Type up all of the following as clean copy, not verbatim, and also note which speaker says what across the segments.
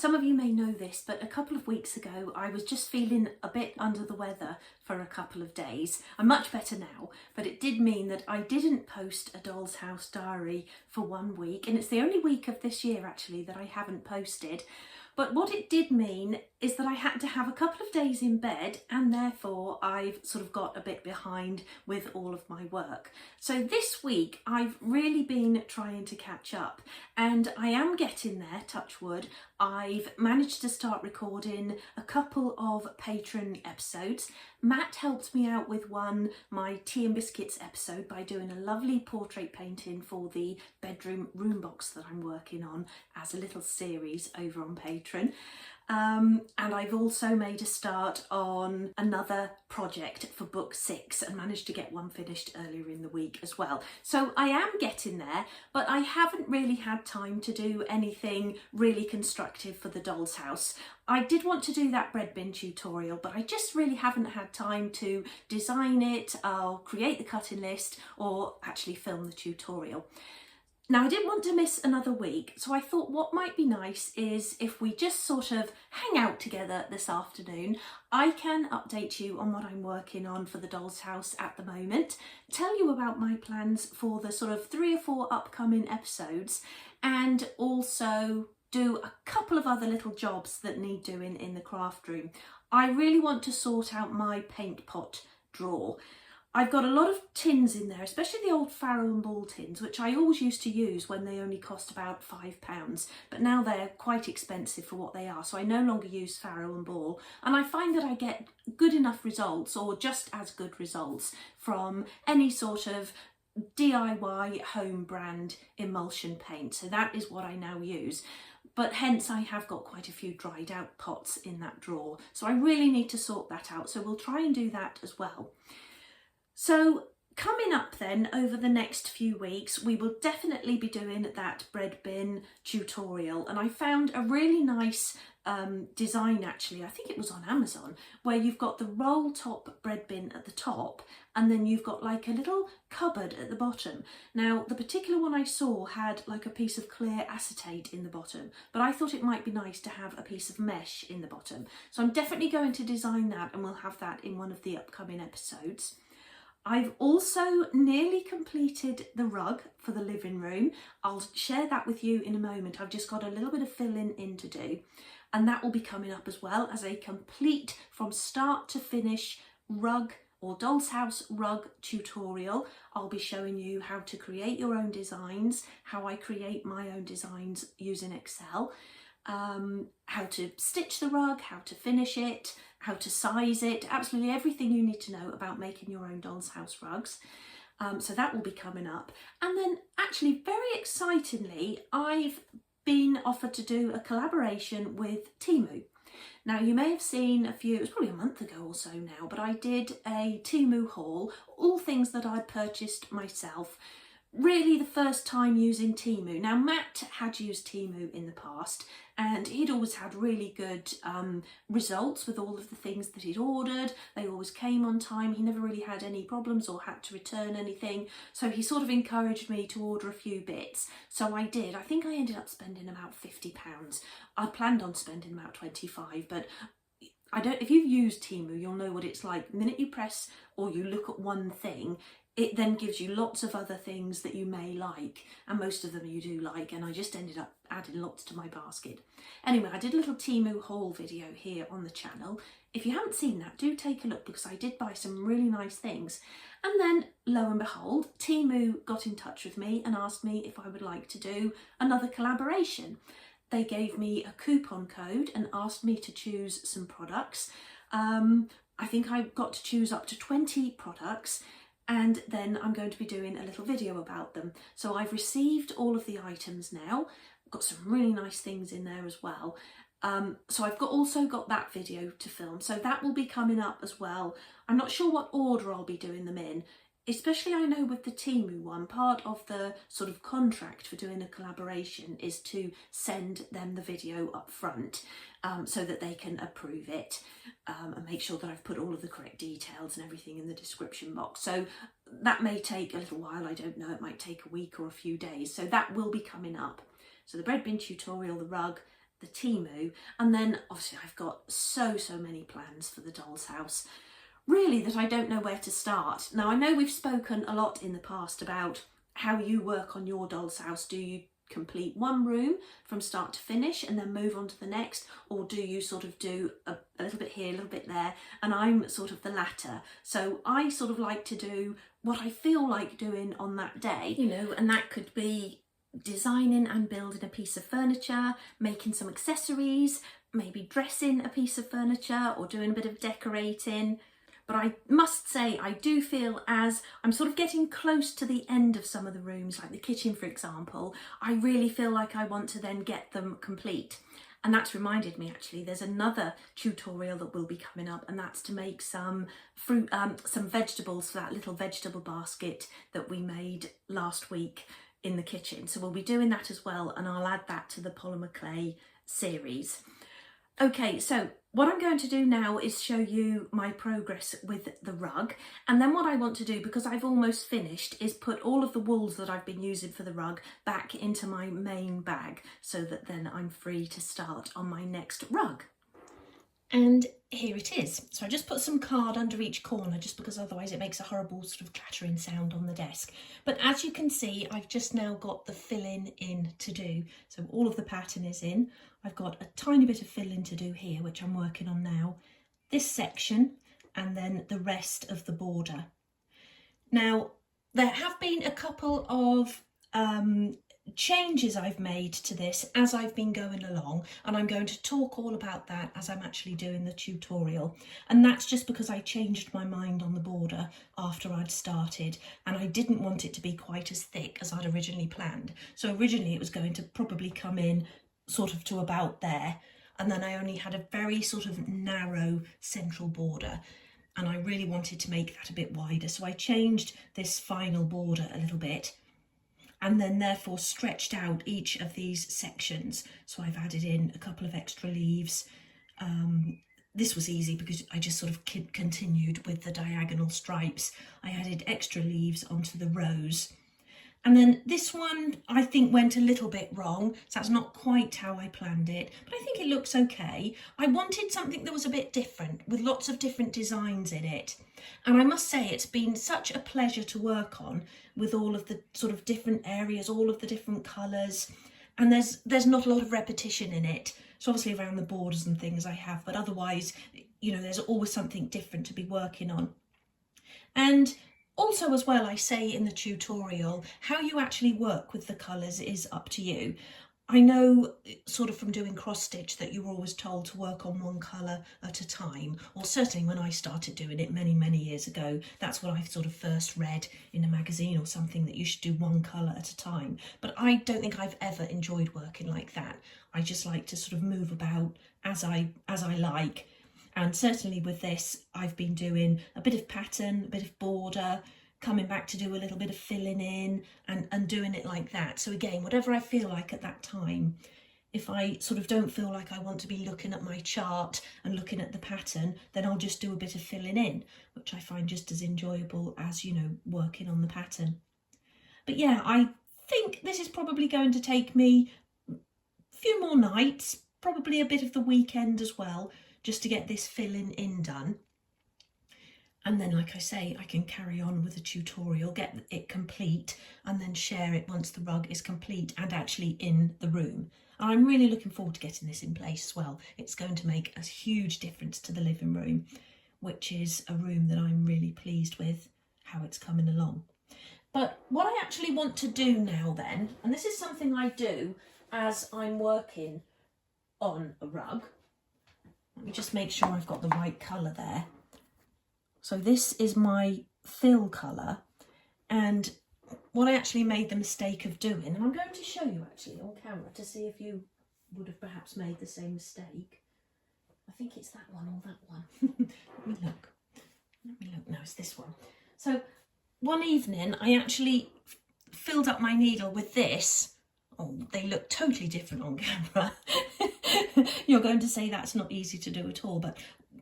Speaker 1: some of you may know this, but a couple of weeks ago I was just feeling a bit under the weather for a couple of days. I'm much better now, but it did mean that I didn't post a Doll's House diary for 1 week, and it's the only week of this year actually that I haven't posted. But what it did mean is that I had to have a couple of days in bed, and therefore I've sort of got a bit behind with all of my work. So this week I've really been trying to catch up, and I am getting there, touch wood. I've managed to start recording a couple of Patreon episodes. Matt helped me out with one, my Tea and Biscuits episode, by doing a lovely portrait painting for the bedroom room box that I'm working on as a little series over on Patreon. And I've also made a start on another project for book 6 and managed to get one finished earlier in the week as well. So I am getting there, but I haven't really had time to do anything really constructive for the Doll's House. I did want to do that bread bin tutorial, but I just really haven't had time to design it, create the cutting list, or actually film the tutorial. Now, I didn't want to miss another week, so I thought what might be nice is if we just sort of hang out together this afternoon. I can update you on what I'm working on for the Doll's House at the moment, tell you about my plans for the sort of 3 or 4 upcoming episodes, and also do a couple of other little jobs that need doing in the craft room. I really want to sort out my paint pot drawer. I've got a lot of tins in there, especially the old Farrow and Ball tins, which I always used to use when they only cost about £5, but now they're quite expensive for what they are, so I no longer use Farrow and Ball, and I find that I get good enough results, or just as good results, from any sort of DIY home brand emulsion paint, so that is what I now use. But hence I have got quite a few dried out pots in that drawer, so I really need to sort that out, so we'll try and do that as well. So coming up then over the next few weeks, we will definitely be doing that bread bin tutorial, and I found a really nice design actually, I think it was on Amazon, where you've got the roll top bread bin at the top and then you've got like a little cupboard at the bottom. Now the particular one I saw had like a piece of clear acetate in the bottom, but I thought it might be nice to have a piece of mesh in the bottom. So I'm definitely going to design that, and we'll have that in one of the upcoming episodes. I've also nearly completed the rug for the living room. I'll share that with you in a moment. I've just got a little bit of filling in to do, and that will be coming up as well as a complete from start to finish rug or Doll's House rug tutorial. I'll be showing you how to create your own designs, how I create my own designs using Excel, how to stitch the rug, how to finish it, how to size it, absolutely everything you need to know about making your own Doll's House rugs. So that will be coming up. And then actually very excitingly, I've been offered to do a collaboration with Temu. Now you may have seen it was probably a month ago or so now, but I did a Temu haul, all things that I'd purchased myself. Really the first time using Temu. Now Matt had used Temu in the past and he'd always had really good results with all of the things that he'd ordered. They always came on time. He never really had any problems or had to return anything. So he sort of encouraged me to order a few bits. So I did. I think I ended up spending about £50. I planned on spending about 25, but if you've used Temu, you'll know what it's like. The minute you press or you look at one thing, it then gives you lots of other things that you may like, and most of them you do like, and I just ended up adding lots to my basket. Anyway, I did a little Temu haul video here on the channel. If you haven't seen that, do take a look, because I did buy some really nice things. And then, lo and behold, Temu got in touch with me and asked me if I would like to do another collaboration. They gave me a coupon code and asked me to choose some products. I think I got to choose up to 20 products, and then I'm going to be doing a little video about them. So I've received all of the items now. I've got some really nice things in there as well. So I've also got that video to film. So that will be coming up as well. I'm not sure what order I'll be doing them in. Especially I know with the Temu one, part of the sort of contract for doing a collaboration is to send them the video up front so that they can approve it and make sure that I've put all of the correct details and everything in the description box. So that may take a little while, I don't know, it might take a week or a few days. So that will be coming up. So the bread bin tutorial, the rug, the Temu, and then obviously I've got so many plans for the doll's house, really, that I don't know where to start. Now, I know we've spoken a lot in the past about how you work on your doll's house. Do you complete one room from start to finish and then move on to the next, or do you sort of do a little bit here, a little bit there? And I'm sort of the latter. So I sort of like to do what I feel like doing on that day, you know, and that could be designing and building a piece of furniture, making some accessories, maybe dressing a piece of furniture, or doing a bit of decorating. But I must say, I do feel as I'm sort of getting close to the end of some of the rooms, like the kitchen, for example, I really feel like I want to then get them complete. And that's reminded me, actually, there's another tutorial that will be coming up, and that's to make some fruit, some vegetables for that little vegetable basket that we made last week in the kitchen. So we'll be doing that as well, and I'll add that to the polymer clay series. Okay, so what I'm going to do now is show you my progress with the rug, and then what I want to do, because I've almost finished, is put all of the wools that I've been using for the rug back into my main bag, so that then I'm free to start on my next rug. And here it is. So I just put some card under each corner, just because otherwise it makes a horrible sort of clattering sound on the desk. But as you can see, I've just now got the filling in to do. So all of the pattern is in. I've got a tiny bit of filling to do here, which I'm working on now. This section, and then the rest of the border. Now, there have been a couple of changes I've made to this as I've been going along, and I'm going to talk all about that as I'm actually doing the tutorial. And that's just because I changed my mind on the border after I'd started, and I didn't want it to be quite as thick as I'd originally planned. So originally it was going to probably come in sort of to about there, and then I only had a very sort of narrow central border, and I really wanted to make that a bit wider. So I changed this final border a little bit, and then therefore stretched out each of these sections. So I've added in a couple of extra leaves. This was easy because I just sort of continued with the diagonal stripes. I added extra leaves onto the rows. And then this one I think went a little bit wrong, so that's not quite how I planned it, but I think it looks okay. I wanted something that was a bit different, with lots of different designs in it. And I must say, it's been such a pleasure to work on, with all of the sort of different areas, all of the different colours, and there's not a lot of repetition in it. So obviously around the borders and things I have, but otherwise, you know, there's always something different to be working on. And also as well, I say in the tutorial, how you actually work with the colours is up to you. I know sort of from doing cross stitch that you were always told to work on one colour at a time, or certainly when I started doing it many years ago, that's what I sort of first read in a magazine or something, that you should do one colour at a time. But I don't think I've ever enjoyed working like that. I just like to sort of move about as I like. And certainly with this, I've been doing a bit of pattern, a bit of border, coming back to do a little bit of filling in, and doing it like that. So again, whatever I feel like at that time. If I sort of don't feel like I want to be looking at my chart and looking at the pattern, then I'll just do a bit of filling in, which I find just as enjoyable as, you know, working on the pattern. But yeah, I think this is probably going to take me a few more nights, probably a bit of the weekend as well, just to get this filling in done. And then, like I say, I can carry on with the tutorial, get it complete, and then share it once the rug is complete and actually in the room. And I'm really looking forward to getting this in place as well. It's going to make a huge difference to the living room, which is a room that I'm really pleased with how it's coming along. But what I actually want to do now then, and this is something I do as I'm working on a rug. Let me just make sure I've got the right colour there. So this is my fill colour, and what I actually made the mistake of doing, and I'm going to show you actually on camera to see if you would have perhaps made the same mistake. I think it's that one or that one. Let me look. No, it's this one. So one evening I actually filled up my needle with this. Oh, they look totally different on camera. You're going to say that's not easy to do at all, but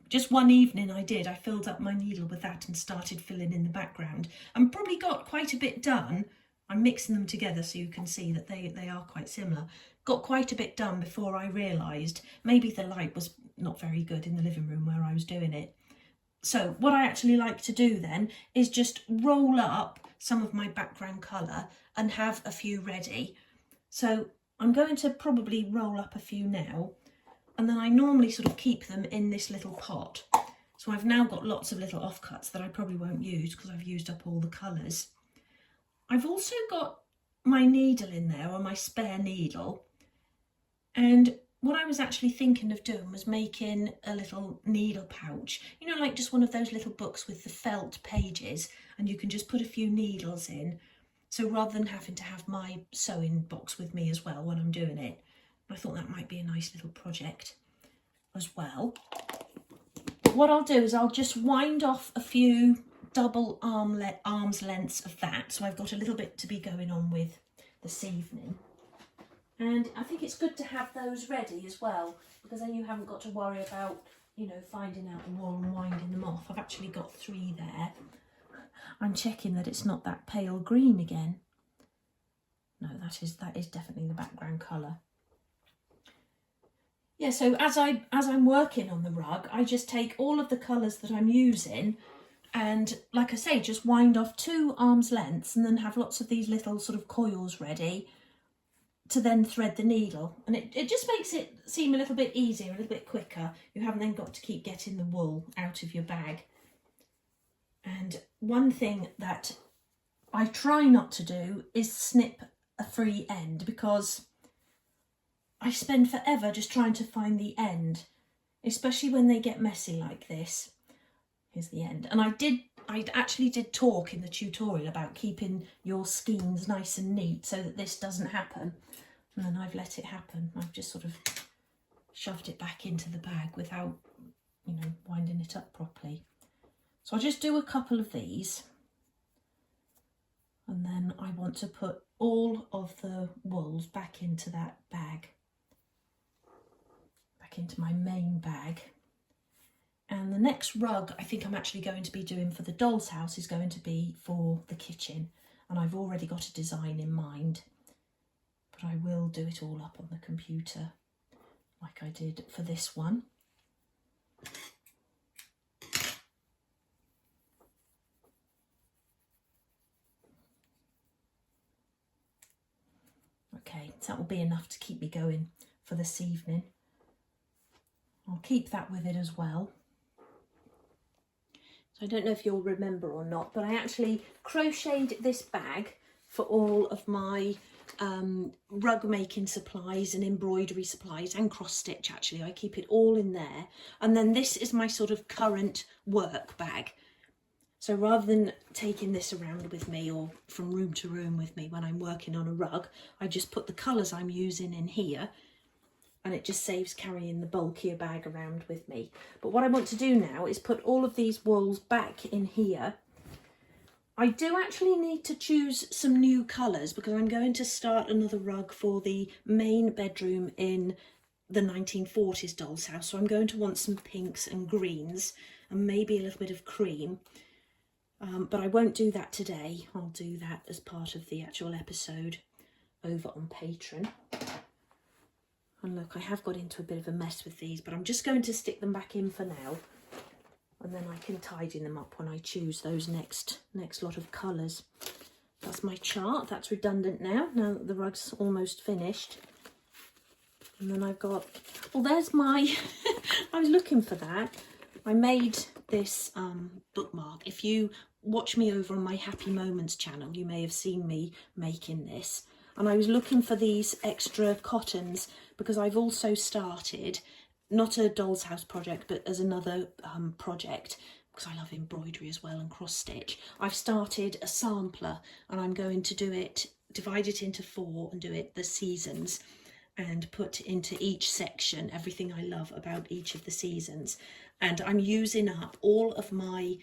Speaker 1: just one evening I filled up my needle with that and started filling in the background, and probably got quite a bit done. I'm mixing them together so you can see that they are quite similar. got quite a bit done before I realised maybe the light was not very good in the living room where I was doing it. So what I actually like to do then is just roll up some of my background colour and have a few ready. So I'm going to probably roll up a few now, and then I normally sort of keep them in this little pot. So I've now got lots of little offcuts that I probably won't use because I've used up all the colours. I've also got my needle in there, or my spare needle, and what I was actually thinking of doing was making a little needle pouch, you know, like just one of those little books with the felt pages, and you can just put a few needles in. So rather than having to have my sewing box with me as well when I'm doing it, I thought that might be a nice little project as well. What I'll do is I'll just wind off a few double arm's lengths of that, so I've got a little bit to be going on with this evening. And I think it's good to have those ready as well, because then you haven't got to worry about, you know, finding out the wool and winding them off. I've actually got 3 there. I'm checking that it's not that pale green again. No, that is definitely the background colour. Yeah, so as I'm working on the rug, I just take all of the colours that I'm using and, like I say, just wind off 2 arm's lengths and then have lots of these little sort of coils ready to then thread the needle, and it just makes it seem a little bit easier, a little bit quicker. You haven't then got to keep getting the wool out of your bag. And one thing that I try not to do is snip a free end, because I spend forever just trying to find the end, especially when they get messy like this. Here's the end. And I actually did talk in the tutorial about keeping your skeins nice and neat so that this doesn't happen. And then I've let it happen. I've just sort of shoved it back into the bag without, you know, winding it up properly. So I'll just do a couple of these. And then I want to put all of the wools back into that bag. Back into my main bag. And the next rug I think I'm actually going to be doing for the doll's house is going to be for the kitchen. And I've already got a design in mind. But I will do it all up on the computer like I did for this one. Okay, so that will be enough to keep me going for this evening. I'll keep that with it as well. So I don't know if you'll remember or not, but I actually crocheted this bag for all of my rug making supplies and embroidery supplies and cross stitch. Actually, I keep it all in there. And then this is my sort of current work bag. So rather than taking this around with me or from room to room with me when I'm working on a rug, I just put the colours I'm using in here, and it just saves carrying the bulkier bag around with me. But what I want to do now is put all of these wools back in here. I do actually need to choose some new colours because I'm going to start another rug for the main bedroom in the 1940s doll's house. So I'm going to want some pinks and greens and maybe a little bit of cream. But I won't do that today. I'll do that as part of the actual episode over on Patreon. And look, I have got into a bit of a mess with these, but I'm just going to stick them back in for now. And then I can tidy them up when I choose those next lot of colours. That's my chart. That's redundant now that the rug's almost finished. And then I've got, well, there's my, I was looking for that. I made this bookmark. If you watch me over on my Happy Moments channel, you may have seen me making this. And I was looking for these extra cottons because I've also started, not a doll's house project, but as another project, because I love embroidery as well and cross stitch. I've started a sampler and I'm going to do it, divide it into 4 and do it the seasons and put into each section everything I love about each of the seasons. And I'm using up all of my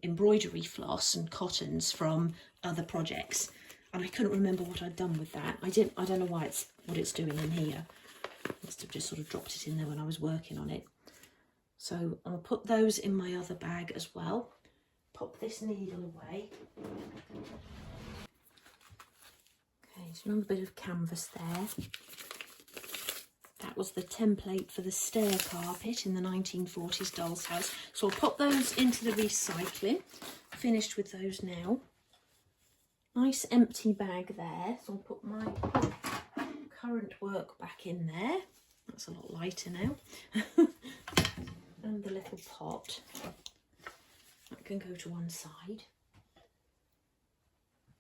Speaker 1: embroidery floss and cottons from other projects. And I couldn't remember what I'd done with that. I don't know why what it's doing in here. I must have just sort of dropped it in there when I was working on it. So I'll put those in my other bag as well. Pop this needle away. Okay, so another bit of canvas there. That was the template for the stair carpet in the 1940s doll's house. So I'll pop those into the recycling. Finished with those now. Nice empty bag there. So I'll put my current work back in there. That's a lot lighter now. And the little pot. That can go to one side.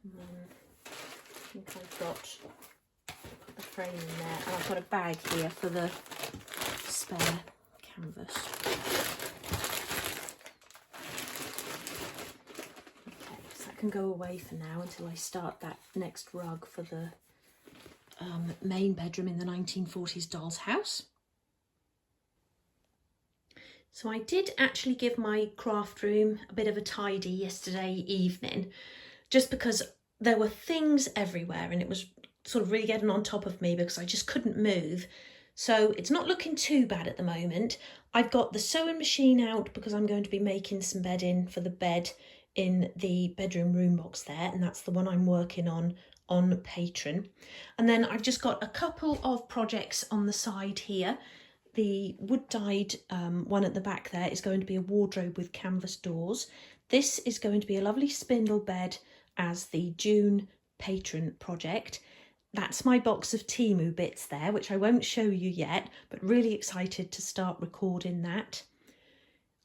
Speaker 1: And then I think I've got the frame in there, and I've got a bag here for the spare canvas. Okay, so that can go away for now until I start that next rug for the main bedroom in the 1940s doll's house. So I did actually give my craft room a bit of a tidy yesterday evening, just because there were things everywhere and it was sort of really getting on top of me because I just couldn't move. So it's not looking too bad at the moment. I've got the sewing machine out because I'm going to be making some bedding for the bed in the bedroom room box there, and that's the one I'm working on Patreon. And then I've just got a couple of projects on the side here. The wood dyed one at the back there is going to be a wardrobe with canvas doors. This is going to be a lovely spindle bed as the June Patreon project. That's my box of Temu bits there, which I won't show you yet, but really excited to start recording that.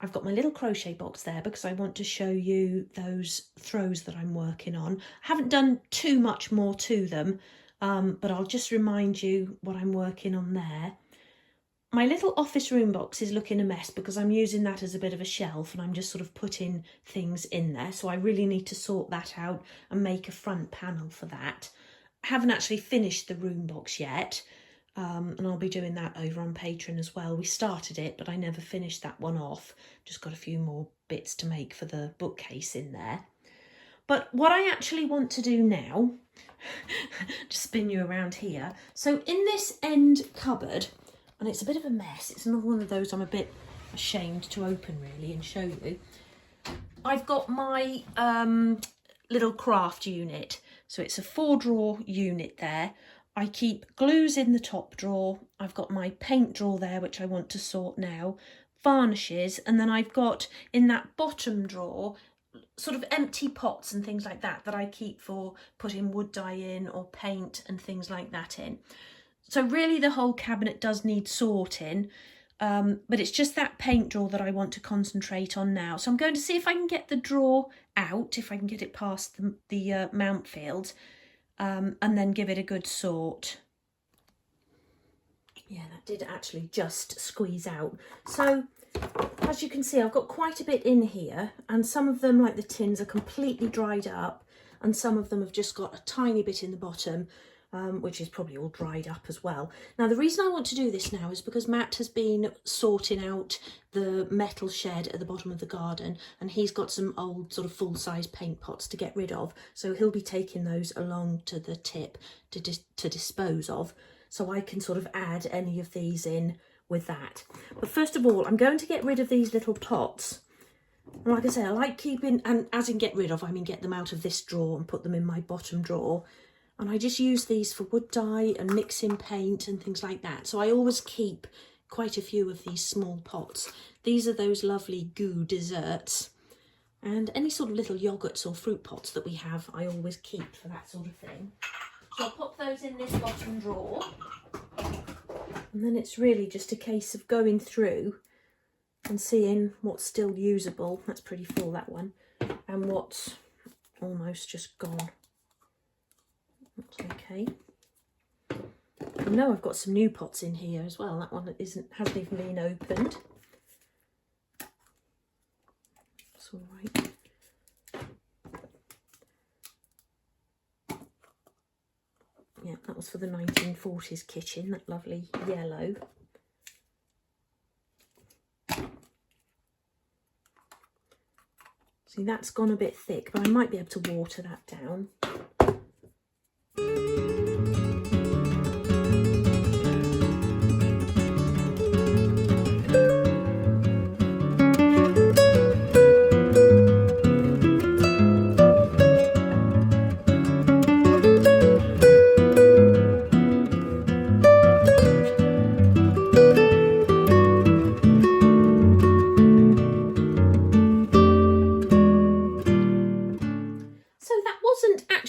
Speaker 1: I've got my little crochet box there because I want to show you those throws that I'm working on. I haven't done too much more to them, but I'll just remind you what I'm working on there. My little office room box is looking a mess because I'm using that as a bit of a shelf and I'm just sort of putting things in there. So I really need to sort that out and make a front panel for that. I haven't actually finished the room box yet, and I'll be doing that over on Patreon as well. We started it, but I never finished that one off. Just got a few more bits to make for the bookcase in there. But what I actually want to do now, just spin you around here. So in this end cupboard, and it's a bit of a mess. It's another one of those I'm a bit ashamed to open really and show you. I've got my little craft unit. So it's a 4-drawer unit there. I keep glues in the top drawer. I've got my paint drawer there, which I want to sort now. Varnishes. And then I've got in that bottom drawer sort of empty pots and things like that that I keep for putting wood dye in or paint and things like that in. So really the whole cabinet does need sorting, but it's just that paint drawer that I want to concentrate on now. So I'm going to see if I can get the drawer out, if I can get it past the mount field, and then give it a good sort. Yeah, that did actually just squeeze out. So as you can see, I've got quite a bit in here, and some of them, like the tins, are completely dried up, and some of them have just got a tiny bit in the bottom, which is probably all dried up as well. Now, the reason I want to do this now is because Matt has been sorting out the metal shed at the bottom of the garden, and he's got some old sort of full-size paint pots to get rid of. So he'll be taking those along to the tip to dispose of, so I can sort of add any of these in with that. But first of all, I'm going to get rid of these little pots. And like I say, I like keeping, and as in get rid of, I mean get them out of this drawer and put them in my bottom drawer. And I just use these for wood dye and mixing paint and things like that. So I always keep quite a few of these small pots. These are those lovely goo desserts. And any sort of little yogurts or fruit pots that we have, I always keep for that sort of thing. So I'll pop those in this bottom drawer. And then it's really just a case of going through and seeing what's still usable. That's pretty full, that one. And what's almost just gone. That's okay. I know I've got some new pots in here as well. That one hasn't even been opened. That's all right. Yeah, that was for the 1940s kitchen, that lovely yellow. See, that's gone a bit thick, but I might be able to water that down.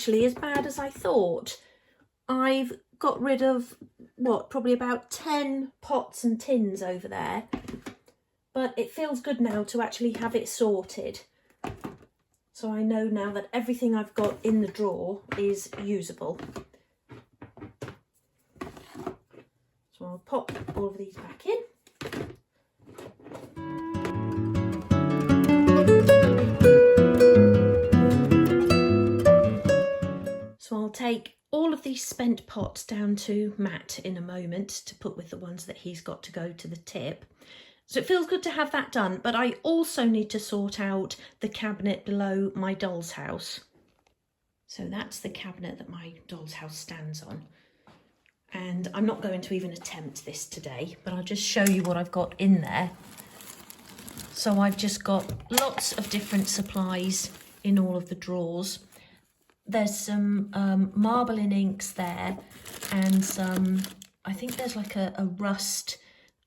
Speaker 1: actually as bad as I thought. I've got rid of, what, probably about 10 pots and tins over there. But it feels good now to actually have it sorted. So I know now that everything I've got in the drawer is usable. So I'll pop all of these back in. So I'll take all of these spent pots down to Matt in a moment to put with the ones that he's got to go to the tip. So it feels good to have that done, but I also need to sort out the cabinet below my doll's house. So that's the cabinet that my doll's house stands on. And I'm not going to even attempt this today, but I'll just show you what I've got in there. So I've just got lots of different supplies in all of the drawers. There's some marbling inks there, and some, I think there's like a rust,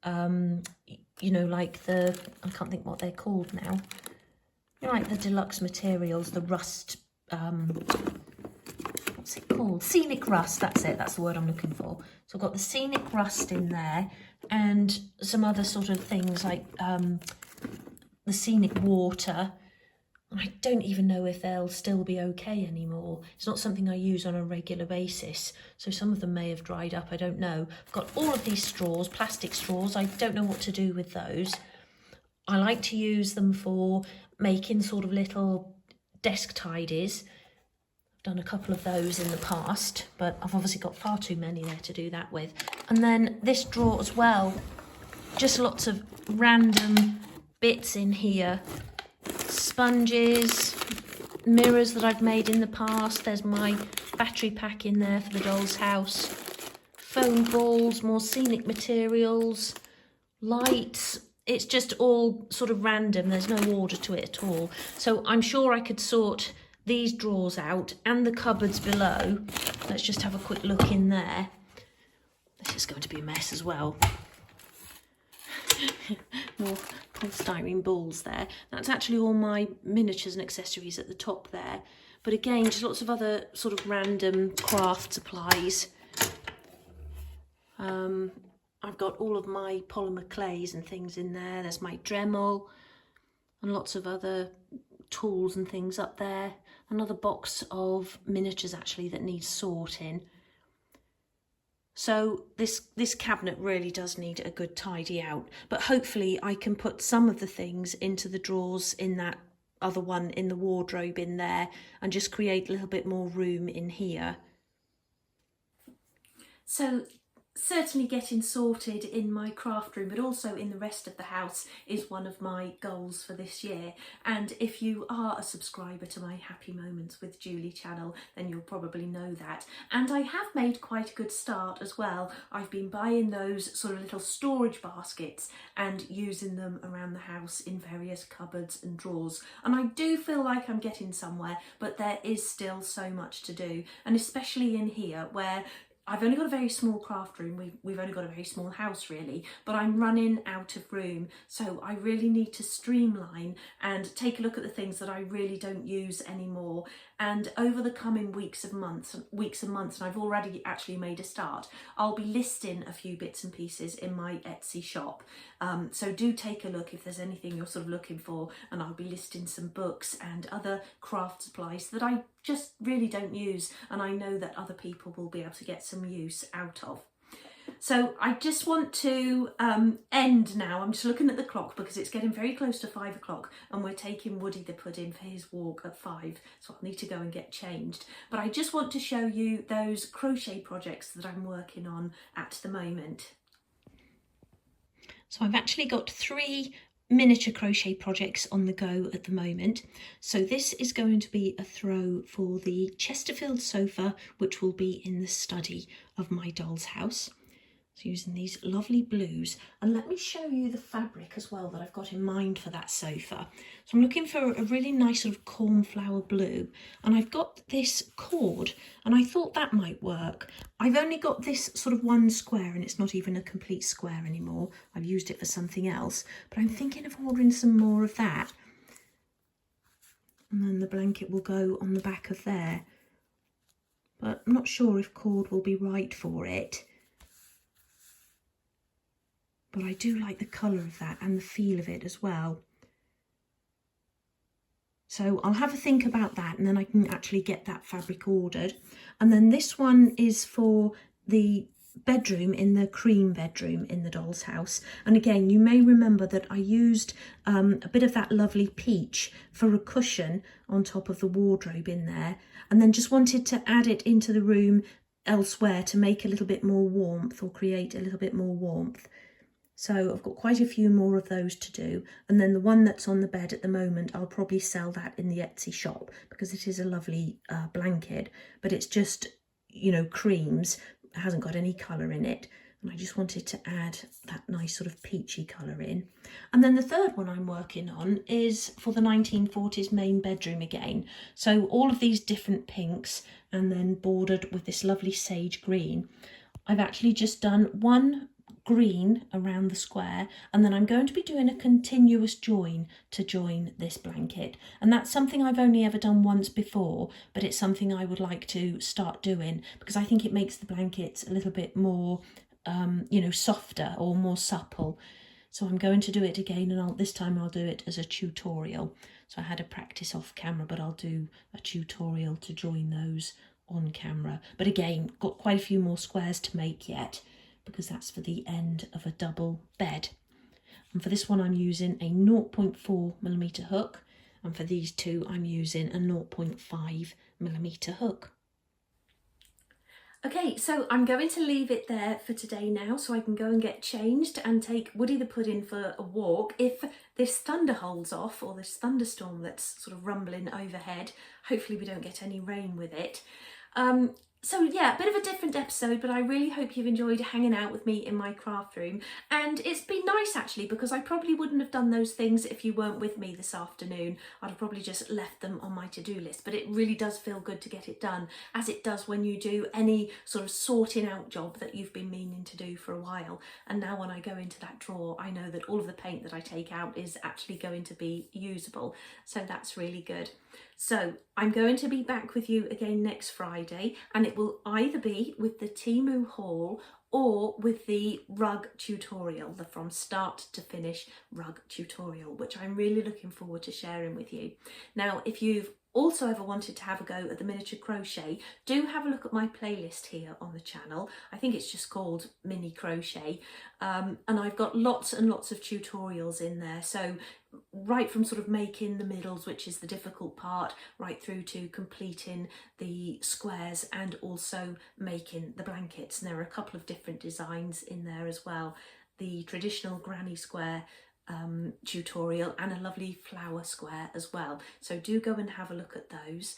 Speaker 1: you know, like the, I can't think what they're called now. You know, like the deluxe materials, the rust, what's it called? Scenic rust, that's it, that's the word I'm looking for. So I've got the scenic rust in there, and some other sort of things like the scenic water. I don't even know if they'll still be okay anymore. It's not something I use on a regular basis, so some of them may have dried up, I don't know. I've got all of these straws, plastic straws. I don't know what to do with those. I like to use them for making sort of little desk tidies. I've done a couple of those in the past, but I've obviously got far too many there to do that with. And then this drawer as well, just lots of random bits in here. Sponges, mirrors that I've made in the past. There's my battery pack in there for the doll's house. Foam balls, more scenic materials, lights. It's just all sort of random. There's no order to it at all. So I'm sure I could sort these drawers out and the cupboards below. Let's just have a quick look in there. This is going to be a mess as well. More polystyrene balls there. That's actually all my miniatures and accessories at the top there. But again, just lots of other sort of random craft supplies. I've got all of my polymer clays and things in there. There's my Dremel and lots of other tools and things up there. Another box of miniatures actually that needs sorting. So this cabinet really does need a good tidy out, but hopefully I can put some of the things into the drawers in that other one in the wardrobe in there and just create a little bit more room in here. So certainly getting sorted in my craft room, but also in the rest of the house, is one of my goals for this year. And if you are a subscriber to my Happy Moments with Julie channel, then you'll probably know that. And I have made quite a good start as well. I've been buying those sort of little storage baskets and using them around the house in various cupboards and drawers. And I do feel like I'm getting somewhere, but there is still so much to do. And especially in here where I've only got a very small craft room, we've only got a very small house really, but I'm running out of room, so I really need to streamline and take a look at the things that I really don't use anymore. And over the coming weeks and months, and I've already actually made a start, I'll be listing a few bits and pieces in my Etsy shop. So do take a look if there's anything you're sort of looking for, and I'll be listing some books and other craft supplies that I just really don't use, and I know that other people will be able to get some use out of. So I just want to end now. I'm just looking at the clock because it's getting very close to 5 o'clock and we're taking Woody the pudding for his walk at 5, so I'll need to go and get changed. But I just want to show you those crochet projects that I'm working on at the moment. So I've actually got 3 miniature crochet projects on the go at the moment. So this is going to be a throw for the Chesterfield sofa, which will be in the study of my doll's house. So using these lovely blues, and let me show you the fabric as well that I've got in mind for that sofa. So I'm looking for a really nice sort of cornflower blue, and I've got this cord, and I thought that might work. I've only got this sort of one square, and it's not even a complete square anymore. I've used it for something else, but I'm thinking of ordering some more of that. And then the blanket will go on the back of there. but I'm not sure if cord will be right for it. But I do like the colour of that and the feel of it as well. So I'll have a think about that, and then I can actually get that fabric ordered. And then this one is for the bedroom, in the cream bedroom in the doll's house. And again, you may remember that I used a bit of that lovely peach for a cushion on top of the wardrobe in there, and then just wanted to add it into the room elsewhere to make a little bit more warmth, or create a little bit more warmth. So I've got quite a few more of those to do. And then the one that's on the bed at the moment, I'll probably sell that in the Etsy shop, because it is a lovely blanket, but it's just, you know, creams. It hasn't got any colour in it. And I just wanted to add that nice sort of peachy colour in. And then the third one I'm working on is for the 1940s main bedroom again. So all of these different pinks, and then bordered with this lovely sage green. I've actually just done one green around the square, and then I'm going to be doing a continuous join to join this blanket, and that's something I've only ever done once before, but it's something I would like to start doing, because I think it makes the blankets a little bit more you know, softer or more supple. So I'm going to do it again, and this time I'll do it as a tutorial. So I had a practice off camera, but I'll do a tutorial to join those on camera. But again, got quite a few more squares to make yet, because that's for the end of a double bed. And for this one I'm using a 0.4mm hook, and for these two I'm using a 0.5mm hook. Okay, so I'm going to leave it there for today now, so I can go and get changed and take Woody the Puddin for a walk. If this thunder holds off, or this thunderstorm that's sort of rumbling overhead, hopefully we don't get any rain with it. So yeah, a bit of a different episode, but I really hope you've enjoyed hanging out with me in my craft room. And it's been nice actually, because I probably wouldn't have done those things if you weren't with me this afternoon. I'd have probably just left them on my to-do list, but it really does feel good to get it done, as it does when you do any sort of sorting out job that you've been meaning to do for a while. And now when I go into that drawer, I know that all of the paint that I take out is actually going to be usable. So that's really good. So I'm going to be back with you again next Friday, and it will either be with the Temu haul or with the rug tutorial, the from start to finish rug tutorial, which I'm really looking forward to sharing with you. Now, if you've also ever wanted to have a go at the miniature crochet, do have a look at my playlist here on the channel. I think it's just called Mini Crochet, and I've got lots and lots of tutorials in there. So right from sort of making the middles, which is the difficult part, right through to completing the squares and also making the blankets. And there are a couple of different designs in there as well. The traditional granny square tutorial, and a lovely flower square as well. So do go and have a look at those.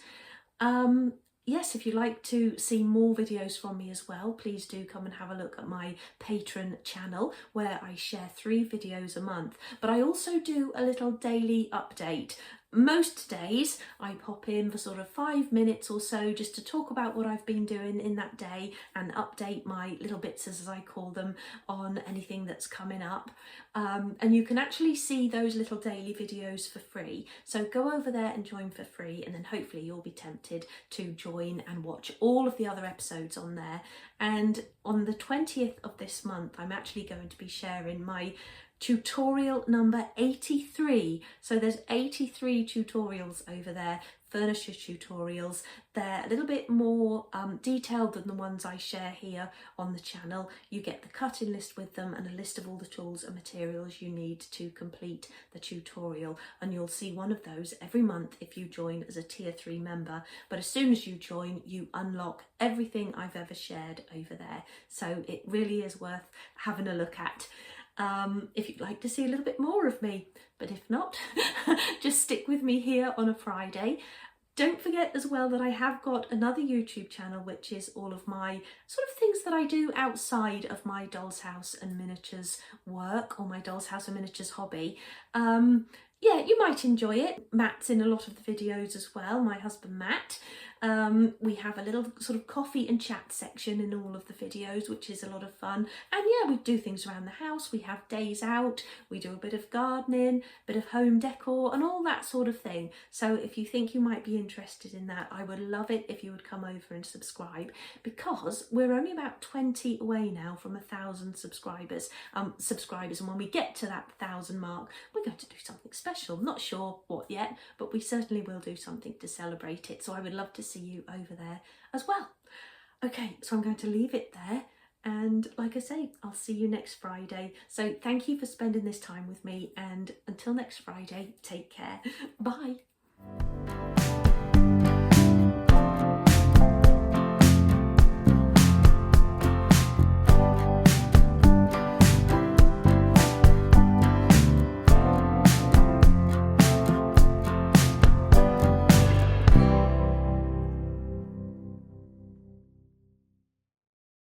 Speaker 1: Yes, if you'd like to see more videos from me as well, please do come and have a look at my Patreon channel, where I share 3 videos a month. But I also do a little daily update. Most days I pop in for sort of 5 minutes or so just to talk about what I've been doing in that day and update my little bits, as I call them, on anything that's coming up. And you can actually see those little daily videos for free. So go over there and join for free, and then hopefully you'll be tempted to join and watch all of the other episodes on there. And on the 20th of this month, I'm actually going to be sharing my tutorial number 83. So there's 83 tutorials over there, furniture tutorials. They're a little bit more detailed than the ones I share here on the channel. You get the cutting list with them and a list of all the tools and materials you need to complete the tutorial, and you'll see one of those every month if you join as a tier 3 member. But as soon as you join, you unlock everything I've ever shared over there, so it really is worth having a look at if you'd like to see a little bit more of me. But if not, just stick with me here on a Friday. Don't forget as well that I have got another YouTube channel, which is all of my sort of things that I do outside of my Doll's House and Miniatures work, or my Doll's House and Miniatures hobby. Yeah, you might enjoy it. Matt's in a lot of the videos as well, my husband Matt. We have a little sort of coffee and chat section in all of the videos, which is a lot of fun. And yeah, we do things around the house. We have days out, we do a bit of gardening, a bit of home decor and all that sort of thing. So if you think you might be interested in that, I would love it if you would come over and subscribe, because we're only about 20 away now from 1,000 subscribers. And when we get to that 1,000 mark, we're going to do something special. Not sure what yet, but we certainly will do something to celebrate it. So I would love to see you over there as well. Okay, so I'm going to leave it there. And like I say, I'll see you next Friday. So thank you for spending this time with me. And until next Friday, take care. Bye.